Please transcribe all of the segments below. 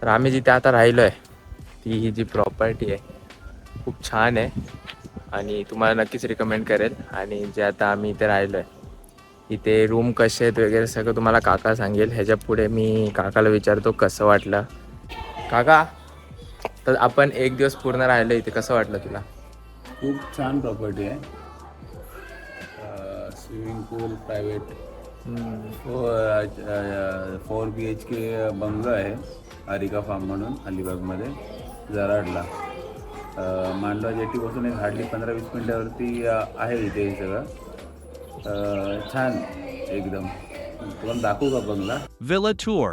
तर आम्ही जिथे आता राहिलो आहे ती ही जी प्रॉपर्टी आहे खूप छान आहे आणि तुम्हाला नक्कीच रिकमेंड करेल. आणि जे आता आम्ही इथे राहिलो आहे इथे रूम कसे आहेत वगैरे सगळं तुम्हाला काका सांगेल. ह्याच्या पुढे मी काकाला विचारतो कसं वाटलं. काका, तर आपण एक दिवस पूर्ण राहिलो इथे, कसं वाटलं तुला? खूप छान प्रॉपर्टी आहे. स्विमिंग पूल, प्रायव्हेट 4 BHK बंगलो आहे हारिका फार्म म्हणून अलिबागमध्ये जराडला. मांडवा जेटीपासून एक हार्डली 15-20 मिनिटावरती आहे इथे हे सगळं. छान एकदम. तुम्हाला दाखवू का बंगला? Villa Tour.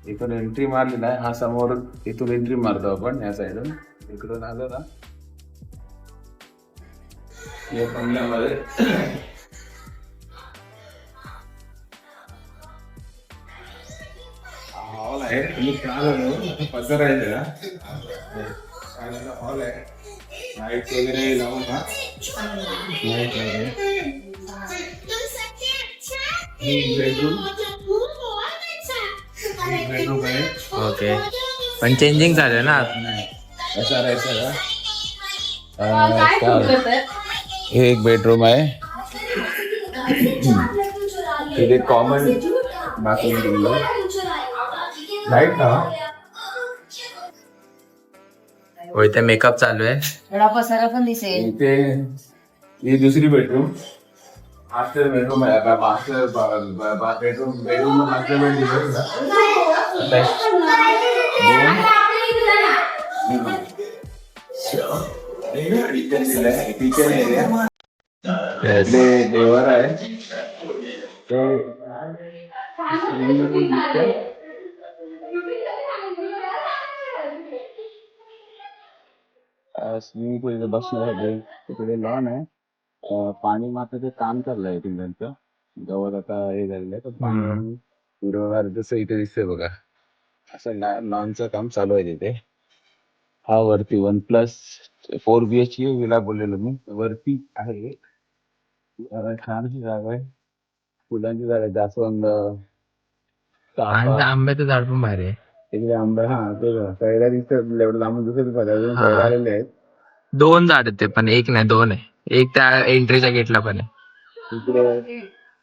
इथून एंट्री मारली नाही, हा समोर इथून एंट्री मारतो आपण या साईडून. इकडून आलो ना या बंगल्यामध्ये हॉल आहे. तुम्ही काय पसर आहे ना हॉल आहे. लाईट वगैरे लावून ना लाईट वगैरे बेडरूम आहे. ओके, पण चेंजिंग झालं ना. कसं राहायचं हे एक बेडरूम आहे. इथे कॉमन बाथरूम लाईट ना हो, इथे मेकअप चालू आहे. पसारा पण दिसेल. इथे ही दुसरी बेडरूम, मास्टर बेडरूम आहे. Master bedroom master bedroom kitchen area. देवर आहे स्विमिंग पूल बसण्यासाठी. तिकडे लॉन आहे. पाणी मात्र ते काम चाललंय त्यांचं. गवत आता हे झालेलं आहे तर पाणी हिरवगार जसं इथे दिसतंय बघा, असं लॉनचं काम चालू आहे तिथे. हा वरती 1+4 BHK विला बोललेलो मी. वरती आहे छान अशी जागा आहे. फुलांची झाड आहे, जास्वंद, चाफा. आंब्याचं झाड पण भारी आहे. तिकडे आंबा, हा ते कैऱ्या दिसतात. एवढं लांबून दिसत पदार्थ कैऱ्या आलेले आहेत. 2 झाड आहेत ते, पण एक नाही 2 आहे. एक त्या एंट्रीच्या गेटला पण आहे.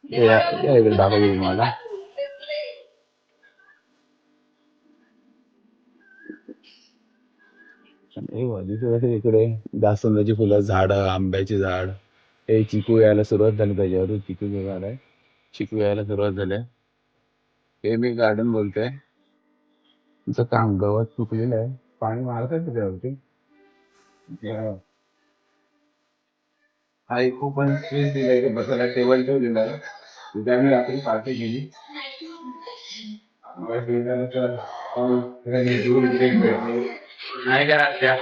इकडे दाखवतो तुम्हाला. इकडे जास्वंदाची फुलं, झाड, आंब्याची झाड. हे चिकू यायला सुरुवात झाली, त्याच्यावर चिकूचं झाड आहे. चिकू यायला सुरुवात झाली. हे मी गार्डन बोलतोय. तुमचं काम गवत सुकलेलं आहे, पाणी मारतात त्याच्यावरती. हा एक ओपन स्पेस दिलाय इथे बसायला. टेबल ठेवलेला आहे. तिथे आम्ही रात्री पार्टी केली. नाही करा त्या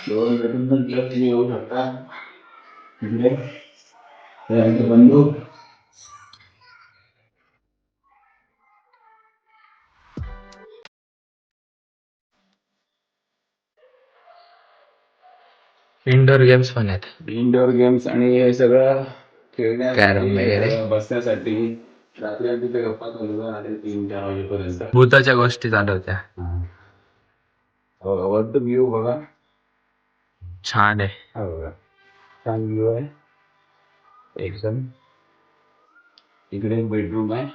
2 बेडरूम पण तुम्ही येऊ शकता. इकडे हे आमचे बंधू. इंडोर गेम्स पण आहेत. इंडोर गेम्स आणि हे सगळं Carrom वगैरे. खेळण्यासाठी, बसण्यासाठी. रात्री आम्ही तिथे गप्पा चालू आले 3-4 वाजेपर्यंत. भूताच्या गोष्टी चालू होत्या. वरती व्ह्यू बघा, छान आहे. हा बघा छान व्ह्यू आहे एकदम. इकडे एक बेडरूम आहे.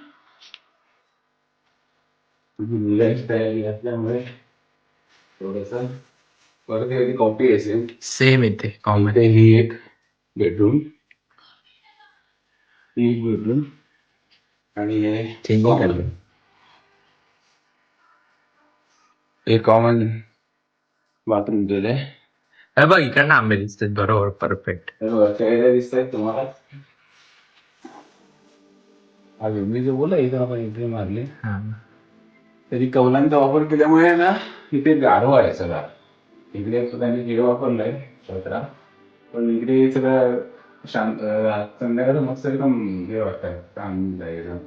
रिलॅक्स तयारी असल्यामुळे थोडस. परत एखादी कॉफी असेल. सेम इथे कॉमन. इथे ही एक बेडरूम, ही एक बेडरूम आणि हे कॉमन. हे कॉमन बाथरूम दिलंय. हे बघ इकडनं आंबे दिसतात. बरोबर, परफेक्ट. कैऱ्या दिसत आहेत तुम्हाला. अजून मी जे बोला इथं आपण एंट्री मारली तरी कौलांचा वापर केल्यामुळे ना इथे गारवा आहे सगळा. इकडे त्यांनी हिरं वापरलंय पत्रा, पण इकडे सगळं शांत. संध्याकाळ मस्त एकदम हे वाटतंय, शांत एकदम.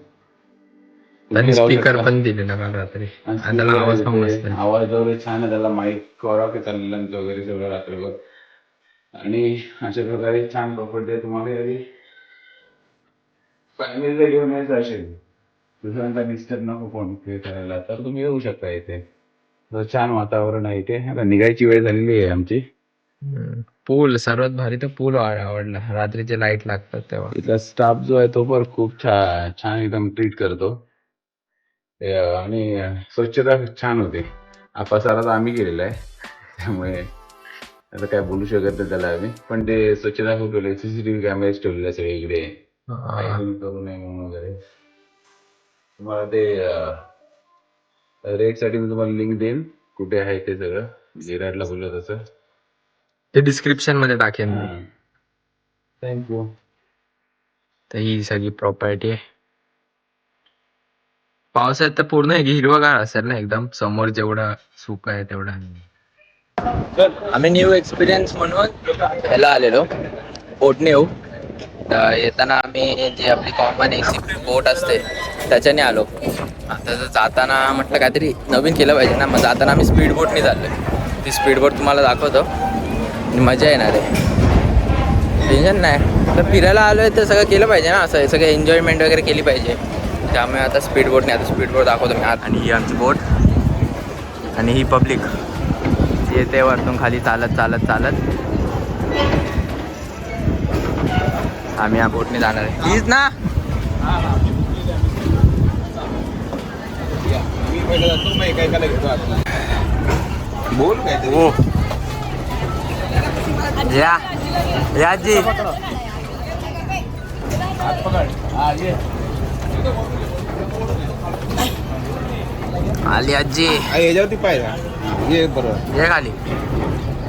त्यांनी स्पीकर पण दिलेला काल रात्री. आवाज पण मस्त आहे. आवाज वगैरे छान आहे. त्याला माईक कॉरा चाललेलं वगैरे सगळं रात्रभर. आणि अशा प्रकारे छान प्रॉपर्टी आहे. तुम्हाला फॅमिलीला घेऊन यायचं असेल दुसऱ्यांचा डिस्टर्ब नको फोन पे करायला, तर तुम्ही येऊ शकता इथे. तर छान वातावरण आहे इथे. आता निघायची वेळ झालेली आहे आमची. पूल सर्वात भारी तर पूल आवडला, रात्रीचे लाईट लागतात तेव्हा. इथला स्टाफ जो आहे तो पण खूप छान छान एकदम ट्रीट करतो. आणि स्वच्छता छान होती. हा पसारा तर आम्ही केलेला आहे, त्यामुळे आता काय बोलू शकत नाही त्याला आम्ही. पण ते स्वच्छता खूप ठेवली, सीसीटीव्ही कॅमेरे ठेवलेले आहे सगळीकडे, काही करू नये म्हणून वगैरे. तुम्हाला ते रेट साठी मी तुम्हाला लिंक देईन, कुठे आहे ते सगळं, विराटला बोललं तसं. ते डिस्क्रिप्शन मध्ये टाकेन मी. थँक्यू. तर ही सगळी प्रॉपर्टी आहे. पावसाळ्यात तर पूर्ण हिरवगार असेल ना एकदम, समोर जेवढा सुक आहे तेवढा. आम्ही न्यू एक्सपिरियन्स म्हणून ह्याला आलेलो बोटने येऊ. तर येताना आम्ही जी आपली कॉमन एसी बोट असते त्याच्याने आलो. आता जर जाताना म्हटलं काहीतरी नवीन केलं पाहिजे ना, मग जाताना आम्ही स्पीड बोटने चाललो. ती स्पीड बोट तुम्हाला दाखवतो, मजा येणार आहे, टेन्शन नाही. तर फिरायला आलो आहे तर सगळं केलं पाहिजे ना, असं सगळं एन्जॉयमेंट वगैरे केली पाहिजे. त्यामुळे आता स्पीड बोटने, आता स्पीड बोट दाखवतो मी आत. आणि ही आमची बोट आणि ही पब्लिक येते वरतून खाली चालत चालत चालत. आम्ही या बोटने जाणार आहे. प्लीज ना. बोल काय हो या या जी. आली आजी. याच्यावरती पाहिजे ये बरोबर, ये खाली.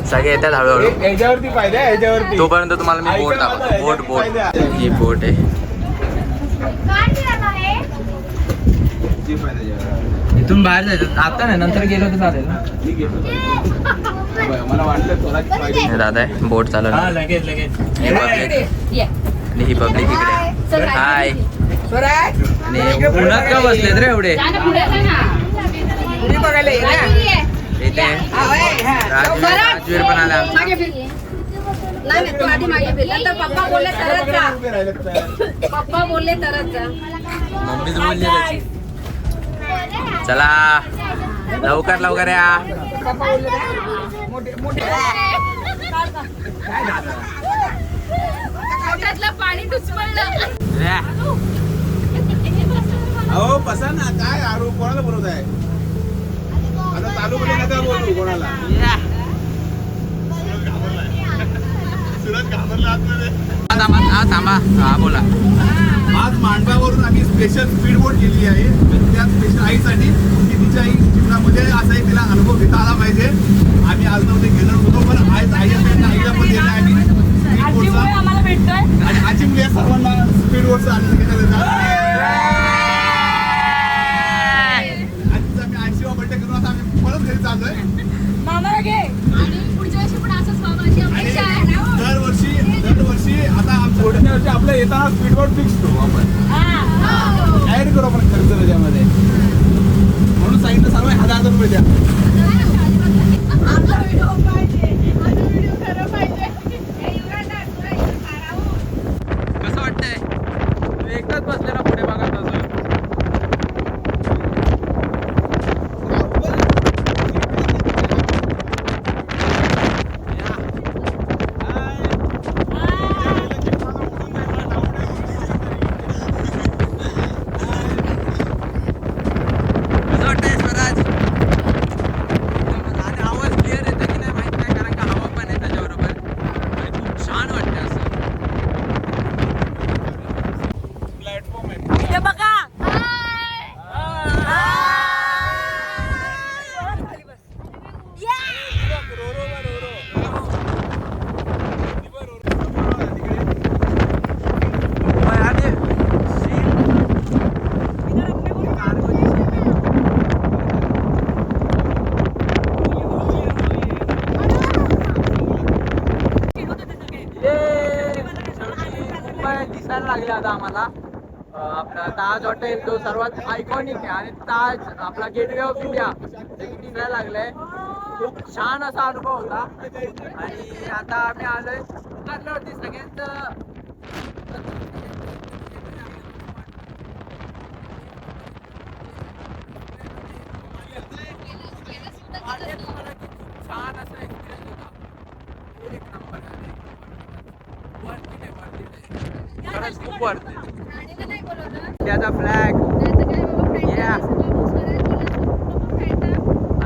सगळे येतात हळूहळू. याच्यावरती पाहिजे, याच्यावरती. तोपर्यंत तुम्हाला मी बोट दाखवतो. बोट बोट ही बोट आहे. इथून बाहेर जायचं आता नाही, नंतर गेलो तर चालेल ना. मला वाटलं दादा आहे बोट चालवलं. लगेच लगेच. आणि ही पब्लिक इकडे. हाय. आणि उन्हात का बसलेत रे एवढे. इथे राजवीर पण आला आमचा. नाही तू आधी मागे फिरला तर पप्पा बोलले तरच जा. पप्पा बोलले तरच जा. मम्मीच बोलली त्याची. चला लवकर लवकर या. पोटातलं पाणी टुचपडलं. अहो बसा ना, काय आरोप कोणाला बोलत आहे आता? चालू मध्ये नका बोलू कोणाला. थांबा. हा बोला. आज मांडवावरून आम्ही स्पेशल स्पीड बोट केली आहे, त्या स्पेशल आईसाठी, की तिच्या आई जीवनामध्ये असाही तिला अनुभव घेता आला पाहिजे. आम्ही आज नव्हते गेलो होतो, पण आज आईला पण दिला आहे आम्ही स्पीड बोटचा. आणि आजीमुळे सर्वांना स्पीड बोटचा आनंद घेता येतात. आजीचा आम्ही 80वा बर्थडे करून आता आम्ही परत घरी चाललोय. आणि पुढच्या वर्षी पण असंच व्हावं अशी अपेक्षा आहे. दरवर्षी आता आमच्या पुढच्या वर्षी आपलं येताना स्पीड बोट फिक्स करू आपण, ऍड करू आपण खर्च त्याच्यामध्ये. म्हणून सांगितलं सर्व 1000 रुपये द्या. आपला व्हिडिओ पाहिजे, आपला व्हिडिओ खरं पाहिजे. कसं वाटतंय? तू एकटाच बसलेला पुढे बघत असं. दिसायला लागले आता आम्हाला. आपला ताज हॉटेल जो सर्वात आयकॉनिक आहे, आणि ताज आपला गेटवे ऑफ इंडिया दिसायला लागलाय. खूप छान असा अनुभव होता. आणि आता आम्ही आलोय उतरल्यावरती सगळ्यांचं खरंच खूप वरती. गाडीला नाही बोलवलं. त्याचा फ्लॅग नाहीतर काय बाबा फायदा Yeah. असं बाबा स्वराज बोलायचं. बाबा फायदा.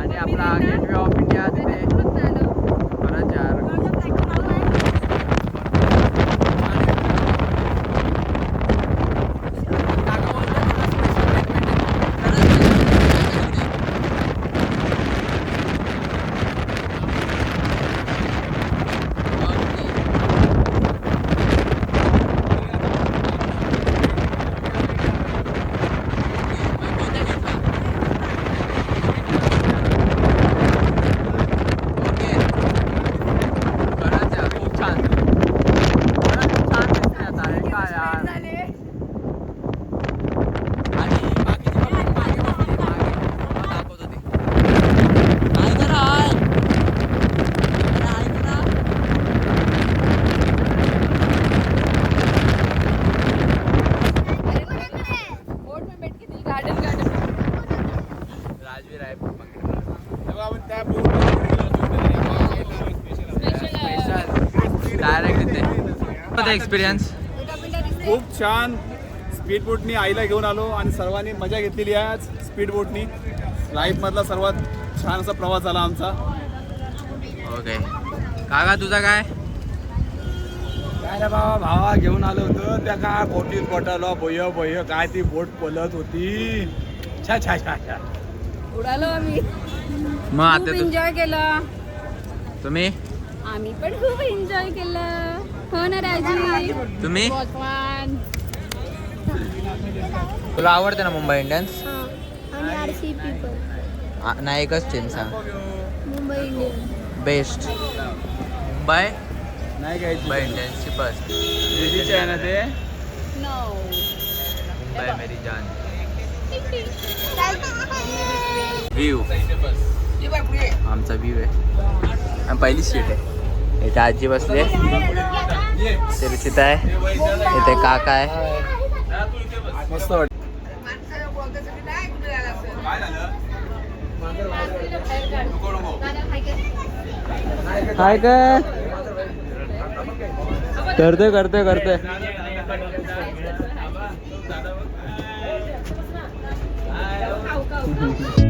आणि आपला गेटवे ऑफ इंडिया तिथे कुठं झालं? खरंच यार. खरंच यार खूप छान. खरंच खूप छान दिसते आता हे काय यार. आणि बाकीची लोकं मागे बसलेली, मागे. मला दाखवत होती. काय करा हाय? अरे ऐक ना. बोर्ड में बैठ के दिल गार्डन गार्डन. राजवीर आहे स्पेशल डायरेक्ट तिथे एक्सपिरियन्स. खूप छान. स्पीड बोटनी आईला घेऊन आलो आणि सर्वांनी मजा घेतलेली आहे आज स्पीड बोटनी. लाईफमधला सर्वात छान असा प्रवास झाला आमचा. ओके काका तुझा काय? काय रे बाबा, भावा घेऊन आलो होतो त्या काय बोटीत पटलो बोय बोय काय ती बोट पलत होती. छा छा छा छा. उडालो आम्ही. मग आता खूप तू एन्जॉय केलं. तुम्ही आम्ही पण खूप एन्जॉय केलं. हो ना राजू? तुम्ही भगवान. तुला आवडते ना मुंबई इंडियन्स? आणि RCB पण नाही एकच टीम सांग. मुंबई इंडियन्स. बेस्ट मुंबई नाही घ्यायची मुंबई इंडियन्सची बस. दीदीची आहे ना ते. नो. मुंबई मेरी जान. व्ह्यू आमचा व्ह्यू आहे आणि पहिली सीट आहे. इथे आजी बसली आहे, तिरचित आहे, इथे काका आहे. मस्त वाटत. काय काय करते करते करते. खाऊ खाऊ.